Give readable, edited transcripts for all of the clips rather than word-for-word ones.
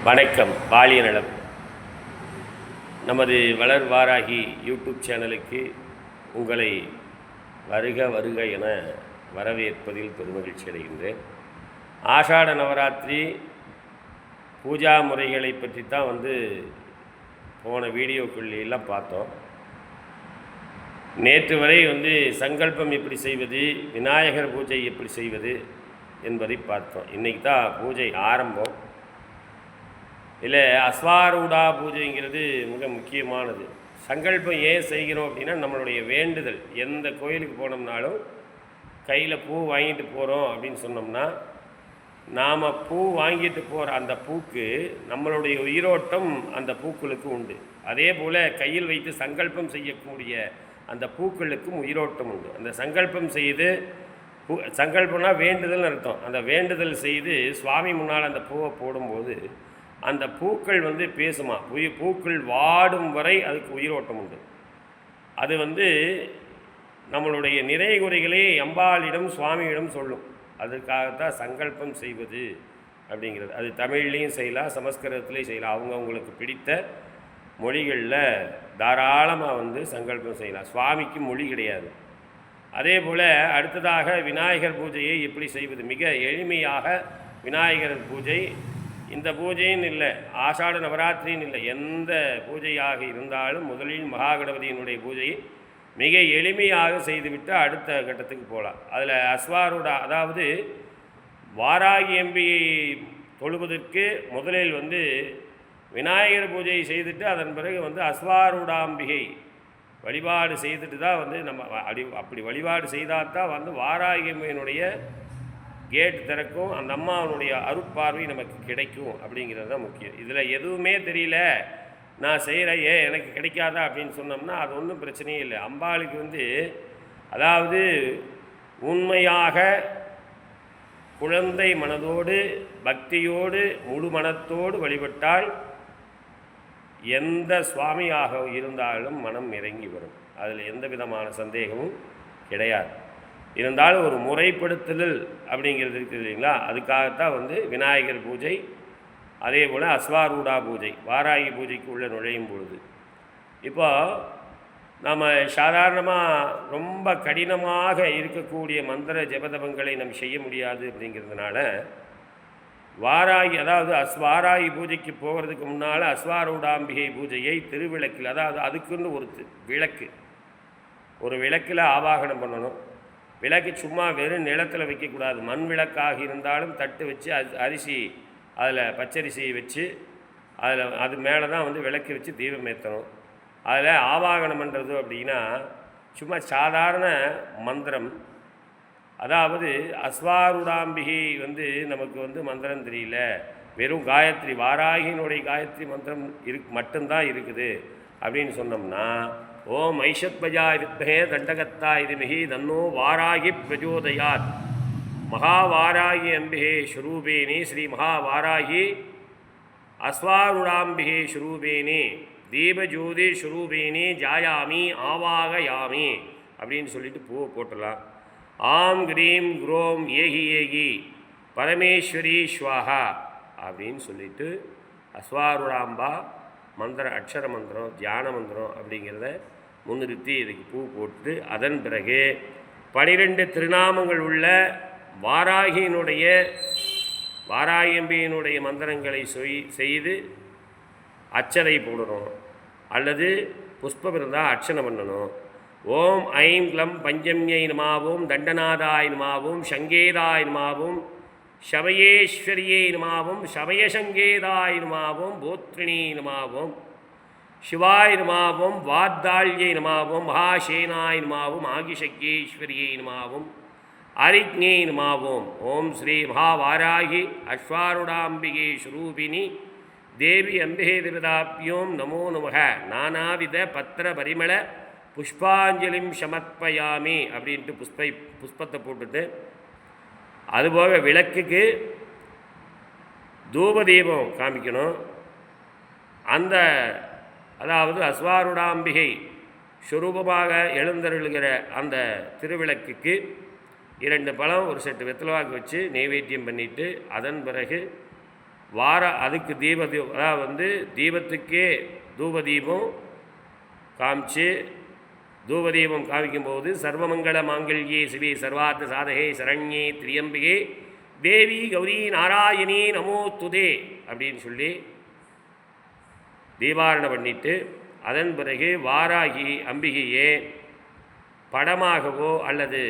வணக்கம். வாலிய நலம். நமது வளர் வாராகி யூடியூப் சேனலுக்கு உங்களை வருக வருக என வரவேற்பதில் பெருமகிழ்ச்சி அடைகின்றேன். ஆஷாட நவராத்திரி பூஜா முறைகளை பற்றி தான் போன வீடியோக்குள்ளெல்லாம் பார்த்தோம். நேற்று வரை சங்கல்பம் எப்படி செய்வது, விநாயகர் பூஜை எப்படி செய்வது என்பதை பார்த்தோம். இன்றைக்கி தான் பூஜை ஆரம்பம். இல்லை, அஸ்வாரூடா பூஜைங்கிறது மிக முக்கியமானது. சங்கல்பம் ஏன் செய்கிறோம் அப்படின்னா, நம்மளுடைய வேண்டுதல். எந்த கோயிலுக்கு போனோம்னாலும் கையில் பூ வாங்கிட்டு போகிறோம் அப்படின்னு சொன்னோம்னா, நாம் பூ வாங்கிட்டு போகிற அந்த பூக்கு நம்மளுடைய உயிரோட்டம் அந்த பூக்களுக்கு உண்டு. அதே போல் கையில் வைத்து சங்கல்பம் செய்யக்கூடிய அந்த பூக்களுக்கும் உயிரோட்டம் உண்டு. அந்த சங்கல்பம் செய்து சங்கல்பம்னா வேண்டுதல்னு அர்த்தம். அந்த வேண்டுதல் செய்து சுவாமி முன்னால் அந்த பூவை போடும்போது அந்த பூக்கள் பேசுமா. பூக்கள் வாடும் வரை அதுக்கு உயிரோட்டம் உண்டு. அது நம்மளுடைய நிறை குறைகளே அம்பாளிடம் சுவாமியிடம் சொல்லும். அதுக்காகத்தான் சங்கல்பம் செய்வது அப்படிங்கிறது. அது தமிழ்லேயும் செய்யலாம், சமஸ்கிருதத்துலேயும் செய்யலாம். அவங்களுக்கு பிடித்த மொழிகளில் தாராளமாக சங்கல்பம் செய்யலாம். சுவாமிக்கு மொழி கிடையாது. அதே போல் அடுத்ததாக விநாயகர் பூஜையை எப்படி செய்வது? மிக எளிமையாக விநாயகர் பூஜை, இந்த பூஜைன்னு இல்லை, ஆஷாட நவராத்திரின்னு இல்லை, எந்த பூஜையாக இருந்தாலும் முதலில் மகாகணபதியினுடைய பூஜையை மிக எளிமையாக செய்துவிட்டு அடுத்த கட்டத்துக்கு போகலாம். அதில் அஸ்வாரூடா, அதாவது வாராகி அம்பியை தொழுவதற்கு முதலில் விநாயகர் பூஜையை செய்துட்டு அதன் பிறகு அஸ்வாரூடாம்பிகை வழிபாடு செய்துட்டு தான் நம்ம அப்படி வழிபாடு செய்தால் தான் வாராகி அம்பியினுடைய கேட் திறக்கும், அந்த அம்மாவனுடைய அருட்பார்வை நமக்கு கிடைக்கும். அப்படிங்கிறது தான் முக்கியம். இதில் எதுவுமே தெரியல, நான் செய்கிறேன், ஏன் எனக்கு கிடைக்காதா அப்படின்னு சொன்னோம்னா அது ஒன்றும் பிரச்சனையே இல்லை. அம்பாளுக்கு அதாவது உண்மையாக குழந்தை மனதோடு பக்தியோடு முழு மனத்தோடு வழிபட்டால் எந்த சுவாமியாக இருந்தாலும் மனம் இறங்கி வரும். அதில் எந்த விதமான சந்தேகமும் கிடையாது. இருந்தாலும் ஒரு முறைப்படுத்துதல் அப்படிங்கிறது இருக்குது இல்லைங்களா, அதுக்காகத்தான் விநாயகர் பூஜை, அதே போல் அஸ்வாரூடா பூஜை, வாராகி பூஜைக்கு உள்ளே நுழையும் பொழுது. இப்போ நம்ம சாதாரணமாக ரொம்ப கடினமாக இருக்கக்கூடிய மந்திர ஜபதபங்களை நம்ம செய்ய முடியாது. அப்படிங்கிறதுனால வாராகி, அதாவது வாராகி பூஜைக்கு போகிறதுக்கு முன்னால் அஸ்வாரூடாம்பிகை பூஜையை திருவிளக்கில், அதாவது அதுக்குன்னு ஒரு விளக்கில் ஆவாகனம் பண்ணணும். விளக்கு சும்மா வெறும் நிலத்தில் வைக்கக்கூடாது. மண் விளக்காக இருந்தாலும் தட்டு வச்சு அரிசி, அதில் பச்சரிசியை வச்சு அது மேலே தான் விளக்கு வச்சு தீபம் ஏற்றணும். அதில் ஆவாகனம் பண்ணுறது அப்படின்னா சும்மா சாதாரண மந்திரம், அதாவது அஸ்வாரூடாம்பிகை நமக்கு மந்திரம் தெரியல, வெறும் காயத்ரி, வாராகியினுடைய காயத்ரி மந்திரம் மட்டும்தான் இருக்குது அப்படின்னு சொன்னோம்னா, ஓம் ஐஷத்பஜாய வித்மஹே தண்டகத்தாய தீமஹி தன்னோ வாராகி பிரஜோதயாத் மகாவாராகி அம்பிகே ஸ்வரூபேணி ஸ்ரீ மகாவாராகி அஸ்வாரூடாம்பிகே ஸ்வரூபேணி தீபஜோதி ஸ்வரூபேணி ஜாயாமி ஆவாகயாமி அப்படின்னு சொல்லிட்டு பூவை போட்டலாம். ஆம் கிரீம் குரோம் ஏகி ஏகி பரமேஸ்வரி ஸ்வாஹா அப்படின்னு சொல்லிட்டு அஸ்வாரூடாம்பா மந்திரம், அக்ஷர மந்திரம், தியான மந்திரம் அப்படிங்கிறத முன்னிறுத்தி இதுக்கு பூ போட்டு அதன் பிறகு 12 திருநாமங்கள் உள்ள வாராகி அம்பியினுடைய மந்திரங்களை செய்து அச்சதை போடணும், அல்லது புஷ்பம் இருந்தால் அர்ச்சனை பண்ணணும். ஓம் ஐம் க்ளம் பஞ்சம்யை நமாவும் தண்டநாதாய் நமாவும் சங்கேதாய் நமாவும் சமயேஸ்வரியை நமாவும் சமயசங்கேதாய் நமாவும் போத்ரிணி நமாவும் சிவாய் நமாவும் வாத்தாள்யை நமாவும் மகாசேனாய் நமாவும் ஆகிசக்கேஸ்வரியை நமாவும் அரிஜ்ஞை நமாவும். ஓம் ஸ்ரீ மகாவாராகி அஸ்வாரூடாம்பிகே ஸ்வரூபிணி தேவி அம்பிகே தேவதாப்யோம் நமோ நமக நானாவித பத்திர பரிமள புஷ்பாஞ்சலிம் சமர்ப்பயாமி அப்படின்ட்டு புஷ்பத்தை போட்டுட்டு, அதுபோக விளக்குக்கு தூபதீபம் காமிக்கணும். அதாவது அஸ்வாரூடாம்பிகை ஸ்வரூபமாக எழுந்தருளுகிற அந்த திருவிளக்குக்கு 2 பழம், ஒரு செட்டு வெத்தலைவாக்கு வச்சு நெய்வேத்தியம் பண்ணிவிட்டு அதன் பிறகு அதுக்கு அதாவது வந்து தீபத்துக்கே தூபதீபம் காமிச்சு தூபதீபம் காமிக்கும்போது சர்வமங்கள மாங்கல்யே சிவே சர்வார்த்த சாதகே சரண்யே திரியம்பிகே தேவி கௌரி நாராயணி நமோத்துதே அப்படின்னு சொல்லி தீபாரணம் பண்ணிட்டு அதன் பிறகு வாராகி அம்பிகையே படமாகவோ அல்லது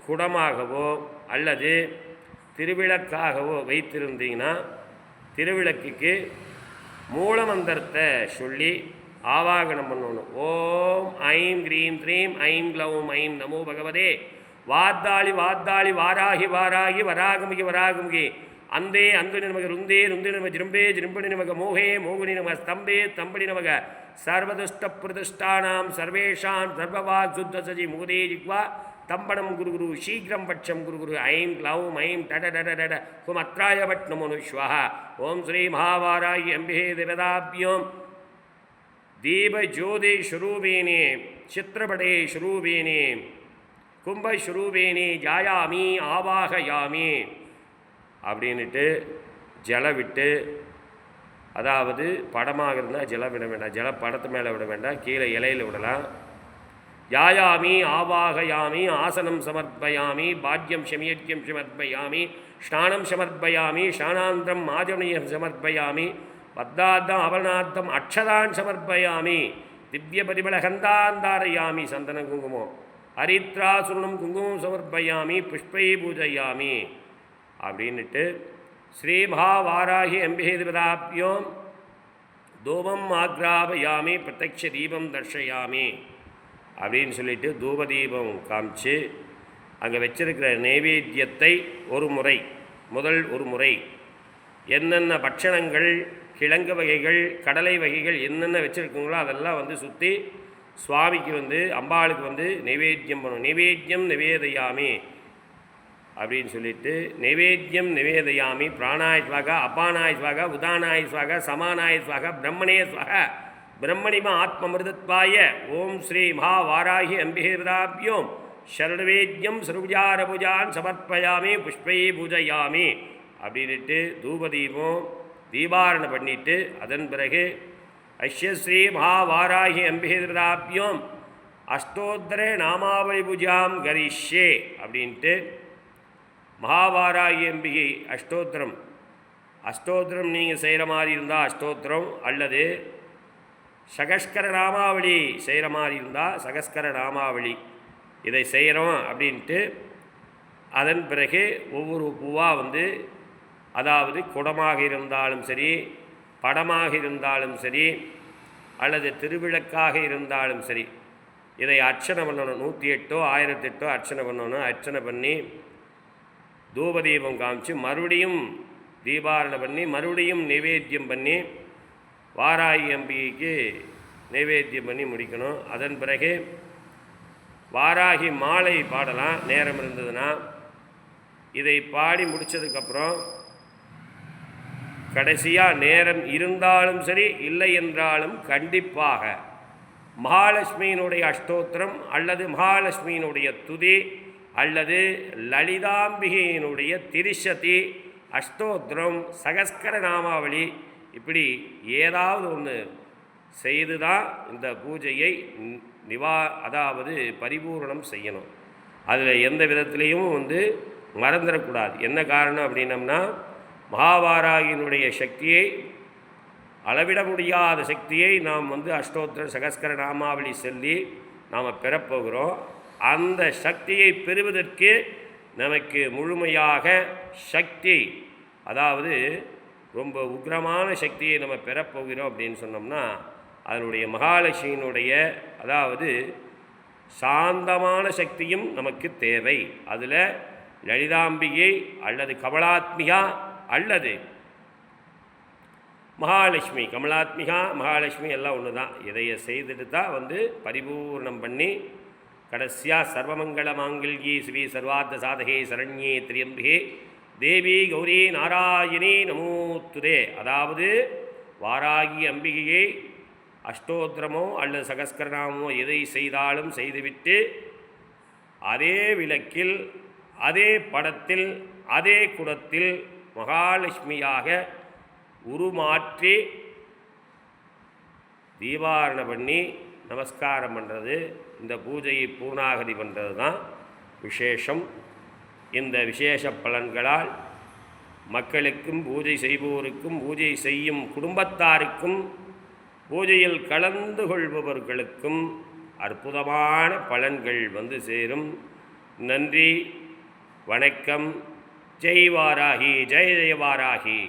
குடமாகவோ அல்லது திருவிளக்காகவோ வைத்திருந்தீங்கன்னா திருவிளக்குக்கு மூலமந்திரத்தை சொல்லி ஆவாகனம் பண்ணணும். ஓம் ஐம் க்ரீம் த்ரீம் ஐம் க்ளௌம் ஐம் நமோ பகவதே வாத்தாளி வாத்தாளி வாராகி வாராகி வராகமுகி வராகமுகி அந்தே அந்து நமக ருந்தே ருந்தி நம ஜிரும்பே ஜிரும்பணி நமக மோகே மோகுனி நமக ஸ்தம்பே ஸ்தம்படி நமக சர்வதுஷ்ட பிரதிஷ்டானாம் சர்வேஷாம் சர்வவாக் சுத்த சஜி முகதே ஜிக்வா தம்பனம் குரு குரு சீக்கிரம் பட்சம் குரு குரு ஐம் க்ளௌம் ஐம் டட டட டட ஹும் அத்ராய பட் நமோனுஷ்வஹ. ஓம் ஸ்ரீ மகாவாராகி அம்பிகே தேவதாபியோம் தீபஜோதி ஸ்வரூபிணி சித்திரபடே ஸ்வரூபிணி கும்பஸ்வரூபிணி ஜாயாமி ஆவாகயாமி அப்படின்ட்டு ஜல விட்டு, அதாவது படமாக இருந்தால் ஜலம் விட வேண்டாம், ஜல படத்து மேலே விட வேண்டாம், கீழே இலையில் விடலாம். யாயாமி ஆவாகயாமி ஆசனம் சமர்ப்பயாமி பாக்யம் ஷமியட்யம் சமர்ப்பயாமி ஸ்நானம் சமர்ப்பயாமி ஸ்நானாந்திரம் ஆஜமனியம் சமர்ப்பயாமி பத்தார்த்தம் அவரணார்த்தம் அக்ஷதான் சமர்ப்பயாமி திவ்ய பரிமளகந்தாந்தாரயாமி சந்தன குங்குமம் ஹரித்ராசுரணம் குங்குமம் சமர்ப்பயாமி புஷ்பை பூஜையாமி அப்படின்ட்டு ஸ்ரீ மகாவாராகி அம்பிகை தேவதாபியோம் தூபம் ஆக்ராபயாமி பிரத்யக்ஷ தீபம் தர்ஷயாமி அப்படின்னு சொல்லிட்டு தூபதீபம் காமிச்சு அங்கே வச்சிருக்கிற நைவேத்தியத்தை முதல் ஒரு முறை என்னென்ன பட்சணங்கள் கிழங்கு வகைகள் கடலை வகைகள் என்னென்ன வச்சுருக்குங்களோ அதெல்லாம் வந்து சுற்றி சுவாமிக்கு வந்து அம்பாளுக்கு வந்து நைவேத்தியம் பண்ணணும். நைவேத்தியம் நிவேதையாமி அப்படின்னு சொல்லிட்டு நைவேத்தியம் நிவேதையாமி பிராணாய ஸ்வாகா அபானாய ஸ்வாகா உதானாய ஸ்வாகா சமானாய ஸ்வாகா பிரம்மணே ஸ்வாகா பிரம்மணிமா ஆத்மமிருதத்வாய ஓம் ஸ்ரீ மகாவாராகி அம்பிகே தேவதாபியோம் சரணவேத்யம் சர்வஜாரபூஜான் சமர்ப்பயாமி புஷ்பை பூஜையாமி அப்படின்ட்டு தூபதீபம் தீபாரணம் பண்ணிட்டு அதன் பிறகு ஐஸ்யஸ்ரீ மகாவாராகி அம்பிகே தேவதாபியோம் அஷ்டோத்தர நாமாவளி பூஜாம் கரிஷ்யே அப்படின்ட்டு மகாவாராகி அம்பிகை அஷ்டோத்திரம் நீங்கள் செய்கிற மாதிரி இருந்தால் அஷ்டோத்திரம் அல்லது சகஸ்கர நாமாவளி செய்கிற மாதிரி இருந்தால் சகஸ்கர நாமாவளி இதை செய்கிறோம் அப்படின்ட்டு அதன் பிறகு ஒவ்வொரு பூவாக வந்து, அதாவது குடமாக இருந்தாலும் சரி படமாக இருந்தாலும் சரி அல்லது திருவிளக்காக இருந்தாலும் சரி இதை அர்ச்சனை பண்ணணும். 108 1008 அர்ச்சனை பண்ணணும். அர்ச்சனை பண்ணி தூபதீபம் காமிச்சு மறுபடியும் தீபாரணை பண்ணி மறுபடியும் நைவேத்தியம் பண்ணி வாராகி அம்பிகைக்கு நைவேத்தியம் பண்ணி முடிக்கணும். அதன் பிறகு வாராகி மாலை பாடலாம் நேரம் இருந்ததுன்னா. இதை பாடி முடித்ததுக்கப்புறம் கடைசியாக நேரம் இருந்தாலும் சரி இல்லை என்றாலும் கண்டிப்பாக மகாலட்சுமியினுடைய அஷ்டோத்திரம் அல்லது மகாலட்சுமியினுடைய துதி அல்லது லலிதாம்பிகையினுடைய திரிசதி அஷ்டோத்திரம் சகஸ்கர நாமாவளி இப்படி ஏதாவது ஒன்று செய்து தான் இந்த பூஜையை அதாவது பரிபூரணம் செய்யணும். அதில் எந்த விதத்துலேயும் வந்து மறந்துடக்கூடாது. என்ன காரணம் அப்படின்னம்னா மகாவாராகியினுடைய சக்தியை அளவிட முடியாத சக்தியை நாம் வந்து அஷ்டோத்திர சகஸ்கர நாமாவளி சொல்லி நாம் பெறப்போகிறோம். அந்த சக்தியை பெறுவதற்கு நமக்கு முழுமையாக சக்தி, அதாவது ரொம்ப உக்ரமான சக்தியை நம்ம பெறப்போகிறோம் அப்படின்னு சொன்னோம்னா அதனுடைய மகாலட்சுமியினுடைய அதாவது சாந்தமான சக்தியும் நமக்கு தேவை. அதில் லலிதாம்பிகை அல்லது கமலாத்மிகா அல்லது மகாலட்சுமி, கமலாத்மிகா மகாலட்சுமி எல்லாம் ஒன்று தான். இதையை செய்துட்டு தான் வந்து பரிபூர்ணம் பண்ணி கடைசியாக சர்வமங்கள மாங்கல்யே சிவே சர்வார்த்த சாதகே சரண்யே திரியம்பிகே தேவி கௌரி நாராயணி நமோத்துதே. அதாவது வாராகி அம்பிகையை அஷ்டோத்திரமோ அல்லது சகஸ்கரநாமோ எதை செய்தாலும் செய்துவிட்டு அதே விளக்கில் அதே படத்தில் அதே குடத்தில் மகாலட்சுமியாக உருமாற்றி தீபாரணை பண்ணி நமஸ்காரம் பண்ணுறது, இந்த பூஜையை பூர்ணாகதி பண்ணுறது தான் விசேஷம். இந்த விசேஷ பலன்களால் மக்களுக்கும் பூஜை செய்பவருக்கும் பூஜை செய்யும் குடும்பத்தாருக்கும் பூஜையில் கலந்து கொள்பவர்களுக்கும் அற்புதமான பலன்கள் வந்து சேரும். நன்றி, வணக்கம். ஜெய் வாராகி, ஜெய ஜெய வாராகி.